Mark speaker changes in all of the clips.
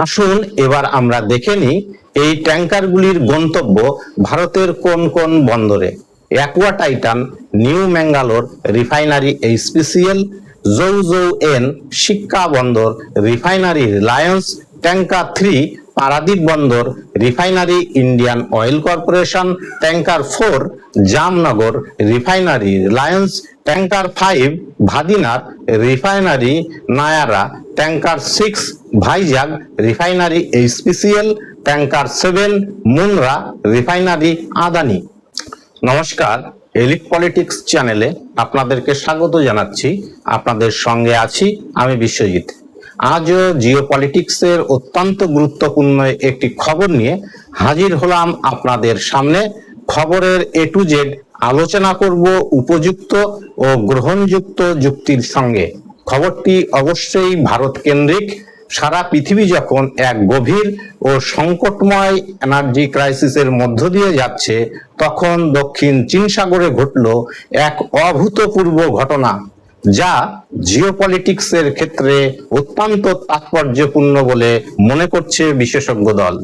Speaker 1: আসুন এবার আমরা দেখে নিই এই ট্যাঙ্কারগুলির গন্তব্য ভারতের কোন কোন বন্দরে। Aqua Titan, New Mangalore refinery HPCL, জৌজৌএন শিক্কা বন্দর রিফাইনারি রিলায়েন্স, ট্যাঙ্কার 3 পারাদীপ বন্দর refinery Indian Oil Corporation, tanker 4 Jamnagar refinery Reliance, tanker 5 Vadinar refinery Nayara, tanker 6 Vizag refinery HPCL, tanker 7 Mundra refinery Adani. নমস্কার, এলিট পলিটিক্স চ্যানেলে আপনাদেরকে স্বাগত জানাচ্ছি। আপনাদের সঙ্গে আছি আমি বিশ্বজিৎ। আজও জিও পলিটিক্সের অত্যন্ত গুরুত্বপূর্ণ একটি খবর নিয়ে হাজির হলাম আপনাদের সামনে। খবরের এ টু জেড আলোচনা করব উপযুক্ত ও গ্রহণযুক্ত যুক্তির সঙ্গে। খবরটি অবশ্যই ভারত কেন্দ্রিক। সারা পৃথিবী যখন এক গভীর ও সংকটময় এনার্জি ক্রাইসিসের মধ্য দিয়ে যাচ্ছে, তখন দক্ষিণ চীন সাগরে ঘটল এক অভূতপূর্ব ঘটনা, যা জিওপলিটিক্সের ক্ষেত্রে অত্যন্ত তাৎপর্যপূর্ণ বলে মনে করছে বিশেষজ্ঞ দল।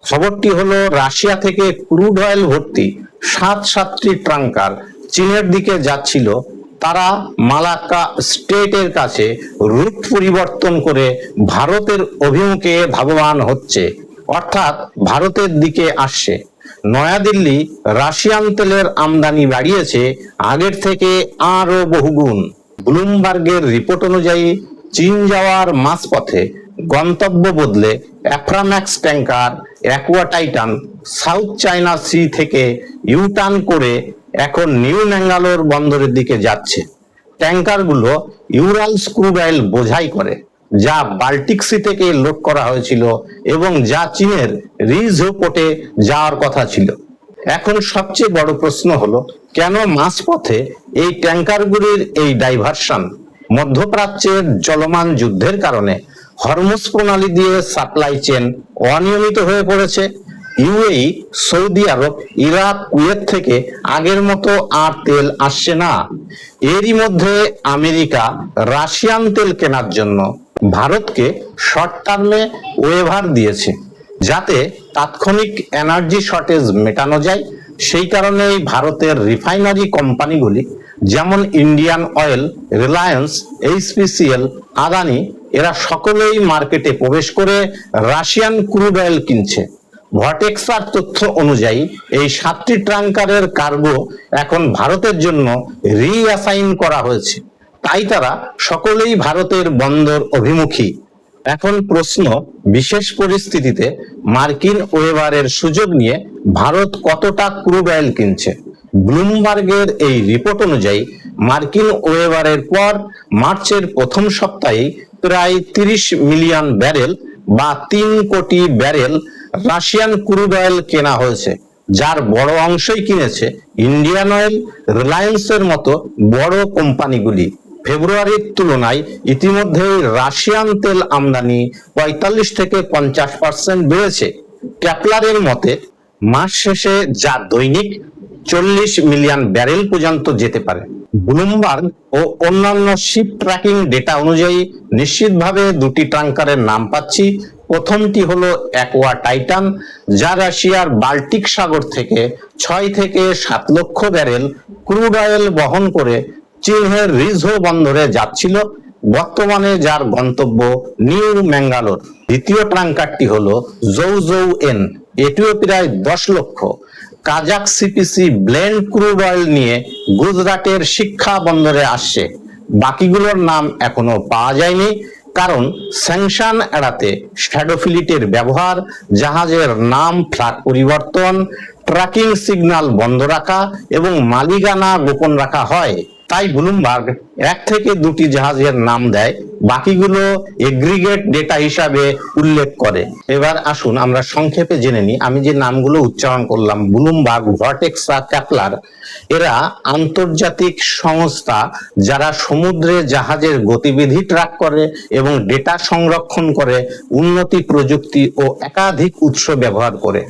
Speaker 1: খবরটি হলো, রাশিয়া থেকে ক্রুড অয়েল ভর্তি 7টি ট্যাঙ্কার চীনের দিকে যাচ্ছিল। তারা মালাক্কা স্টেটের কাছে রুট পরিবর্তন করে ভারতের অভিমুখে ধাবমান হচ্ছে, অর্থাৎ ভারতের দিকে আসছে। নয়াদিল্লি রাশিয়ান তেলের আমদানি বাড়িয়েছে আগের থেকে আরো বহুগুণ। ব্লুমবার্গের রিপোর্ট অনুযায়ী চীন যাওয়ার মাঝপথে গন্তব্য বদলে Aframax tanker Aqua Titan South China Sea থেকে ইউটার্ন করে এখন নিউ ম্যাঙ্গালোর বন্দরের দিকে যাচ্ছে। ট্যাঙ্কারগুলো ইউরালস ক্রুড অয়েল বোঝাই করে, যা বাল্টিক সি থেকে লোড করা হয়েছিল এবং যা চীনের রিজহো পোর্টে যাওয়ার কথা ছিল। এখন সবচেয়ে বড় প্রশ্ন হলো, কেন মাঝপথে এই ট্যাঙ্কারগুলির এই ডাইভারশন? মধ্যপ্রাচ্যের চলমান যুদ্ধের কারণে হরমুজ প্রণালী দিয়ে সাপ্লাই চেন অনিয়মিত হয়ে পড়েছে। ইউএই, সৌদি আরব, ইরাক, কুয়েত থেকে আগের মতো আর তেল আসছে না। এরই মধ্যে আমেরিকা রাশিয়ান তেল কেনার জন্য ভারতকে শর্ট টার্মে ওয়েভার দিয়েছে, যাতে তাৎক্ষণিক এনার্জি শর্টেজ মেটানো যায়। সেই কারণেই ভারতের রিফাইনারি কোম্পানিগুলি যেমন Indian oil, Reliance, HPCL, Adani, এরা সকলেই মার্কেটে প্রবেশ করে রাশিয়ান ক্রুড অয়েল কিনছে। ভটেক্সার তথ্য অনুযায়ী এই 7টি ট্যাঙ্কারের কার্গো এখন ভারতের জন্য রিঅ্যাসাইন করা হয়েছে, তাই তারা সকলেই ভারতের বন্দর অভিমুখী। এখন প্রশ্ন, বিশেষ পরিস্থিতিতে মার্কিন ওয়েভারের সুযোগ নিয়ে ভারত কতটা ক্রুড অয়েল কিনছে? ব্লুমবার্গের এই রিপোর্ট অনুযায়ী মার্কিন ওয়েভারের পর মার্চের প্রথম সপ্তাহে প্রায় 30 মিলিয়ন ব্যারেল বা 3 কোটি ব্যারেল রাশিয়ান ক্রুড অয়েল কেনা হয়েছে, যার বড় অংশই কিনেছে ইন্ডিয়ান অয়েল, রিলায়েন্সের মতো বড় কোম্পানিগুলি। ফেব্রুয়ারির তুলনায় ইতিমধ্যেই রাশিয়ান তেল আমদানি 45 থেকে 50% বেড়েছে। ক্যাপলারের মতে মাস শেষে যা দৈনিক 40 মিলিয়ন ব্যারেল পর্যন্ত যেতে পারে। ব্লুমবার্গ ও অন্যান্য শিপ ট্র্যাকিং ডেটা অনুযায়ী নিশ্চিতভাবে 2টি ট্যাঙ্কারের নাম পাচ্ছি। প্রথমটি হলো অ্যাকুয়া টাইটান, যা রাশিয়ার বাল্টিক সাগর থেকে 6 থেকে 7 লক্ষ ব্যারেল ক্রুড অয়েল বহন করে চীনের রিজহো বন্দরে যাচ্ছিল, বর্তমানে যার গন্তব্য নিউ ম্যাঙ্গালোর। দ্বিতীয় ট্যাঙ্কারটি হলো জৌজৌএন, এটিও প্রায় 10 লক্ষ Kazakh CPC blend crude oil নিয়ে গুজরাটের শিক্ষা বন্দরে আসছে। বাকিগুলোর নাম এখনো পাওয়া যায়নি, কারণ স্যাংশন এড়াতে শ্যাডো ফ্লিটের ব্যবহার, জাহাজের নাম ফ্ল্যাগ পরিবর্তন, ট্র্যাকিং সিগন্যাল বন্ধ রাখা এবং মালিকানা গোপন রাখা হয়। তাই ব্লুমবার্গ 1 থেকে 2টি জাহাজের নাম দেয়, বাকিগুলো এগ্রিগেট ডেটা হিসাবে উল্লেখ করে। এবার আসুন আমরা সংক্ষেপে জেনে নিই। আমি যে নামগুলো উচ্চারণ করলাম, ব্লুমবার্গ, ভর্টেক্সা, ক্যাপলার, এরা আন্তর্জাতিক সংস্থা যারা সমুদ্রে জাহাজের গতিবিধি ট্র্যাক করে এবং ডেটা সংরক্ষণ করে উন্নতি প্রযুক্তি ও একাধিক উৎস ব্যবহার করে।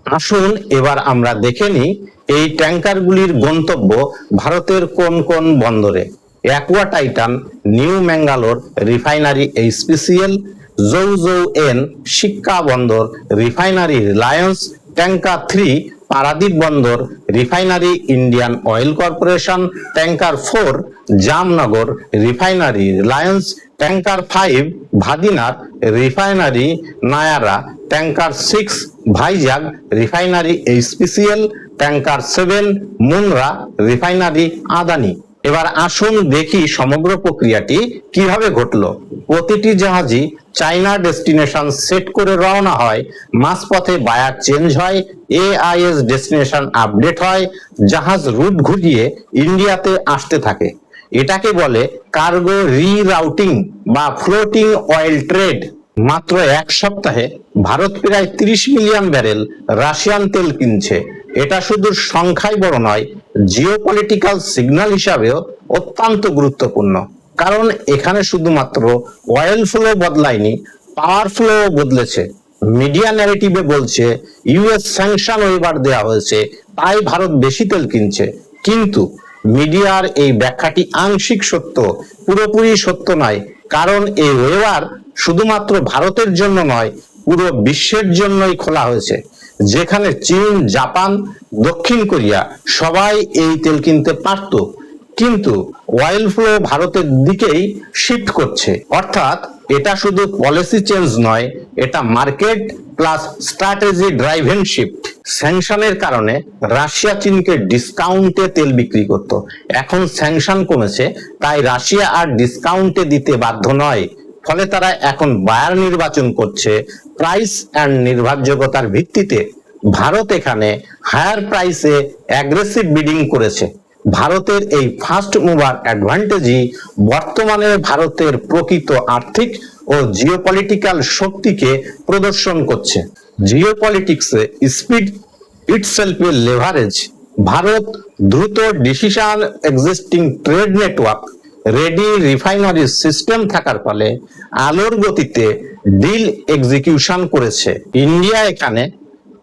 Speaker 1: আসুন এবার আমরা দেখে নিই এই ট্যাঙ্কারগুলির গন্তব্য ভারতের কোন কোন বন্দরে। Aqua Titan New Mangalore refinery HPCL, জৌ এন শিক্ষা বন্দর রিফাইনারি রিলায়েন্স, ট্যাঙ্কার 3 পারাদ্বীপ বন্দর refinery Indian Oil Corporation, tanker 4 Jamnagar refinery Reliance, tanker 5 Vadinar refinery Nayara, tanker 6 Vizag refinery HPCL, tanker 7 Mundra refinery Adani. এবার আসুন দেখি সমগ্র প্রক্রিয়াটি কিভাবে ঘটলো। প্রতিটি জাহাজই চায়না ডেস্টিনেশন সেট করে রওনা হয়, মাঝপথে বায়ার চেঞ্জ হয়, এআইএস ডেস্টিনেশন আপডেট হয়, জাহাজ রুট ঘুরিয়ে ইন্ডিয়াতে আসতে থাকে। এটাকে বলে কার্গো রিরাউটিং বা ফ্লোটিং অয়েল ট্রেড। মাত্র এক সপ্তাহে ভারত প্রায় 30 মিলিয়ন ব্যারেল রাশিয়ান তেল কিনছে। এটা শুধু সংখ্যায় বড় নয়, জিওপলিটিক্যাল সিগন্যাল হিসাবেও অত্যন্ত গুরুত্বপূর্ণ। কারণ এখানে শুধুমাত্র অয়েল ফ্লো বদলায়নি, পাওয়ার ফ্লো বদলেছে। মিডিয়া ন্যারেটিভে বলছে ইউএস স্যাংশন ওয়েবার দেওয়া হয়েছে, তাই ভারত বেশি তেল কিনছে। কিন্তু মিডিয়ার এই ব্যাখ্যাটি আংশিক সত্য, পুরোপুরি সত্য নয়। কারণ এই ওয়েবার শুধুমাত্র ভারতের জন্য নয়, পুরো বিশ্বের জন্যই খোলা হয়েছে। যেখানে চীন, জাপান, দক্ষিণ কোরিয়া সবাই এই তেল কিনতে পারত, কিন্তু অয়েল ফ্লো ভারতের দিকেই শিফট করছে। অর্থাৎ এটা শুধু পলিসি চেঞ্জ নয়, এটা market plus strategy driven shift. স্যাংশনের কারণে রাশিয়া চীনকে ডিসকাউন্টে তেল বিক্রি করত, এখন স্যাংশন কমেছে, তাই রাশিয়া আর ডিসকাউন্টে দিতে বাধ্য নয়। ফলে তারা এখন বায়ার নির্বাচন করছে প্রাইস এন্ড নির্ভরযোগ্যতার ভিত্তিতে। ভারত এখানে হায়ার প্রাইসে অ্যাগ্রেসিভ বিডিং করেছে। ভারতের এই ফার্স্ট মুভার অ্যাডভান্টেজই বর্তমানে ভারতের প্রকৃত আর্থিক ও জিওপলিটিক্যাল শক্তিকে প্রদর্শন করছে। জিওপলিটিক্সে speed itself a leverage. Bharat দ্রুত decision, existing trade network, ready refinery system থাকার ফলে আলোর গতিতে ডিল এক্সিকিউশন করেছে। ইন্ডিয়া এখানে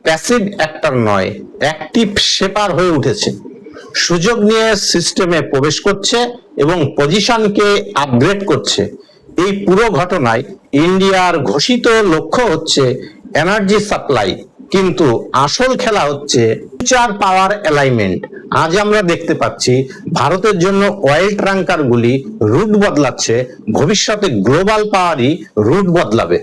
Speaker 1: প্যাসিভ অ্যাক্টর নয়, অ্যাক্টিভ শেপার হয়ে উঠেছে। সুযোগ নিয়ে সিস্টেমে প্রবেশ করছে এবং পজিশনকে আপগ্রেড করছে। এই পুরো ঘটনায় ইন্ডিয়ার ঘোষিত লক্ষ্য হচ্ছে এনার্জি সাপ্লাই, কিন্তু আসল খেলা হচ্ছে ফিউচার পাওয়ার অ্যালাইনমেন্ট। আজ আমরা দেখতে পাচ্ছি ভারতের জন্য অয়েল ট্যাঙ্কারগুলি রুট বদলাচ্ছে, ভবিষ্যতে গ্লোবাল পাওয়ারই রুট বদলাবে।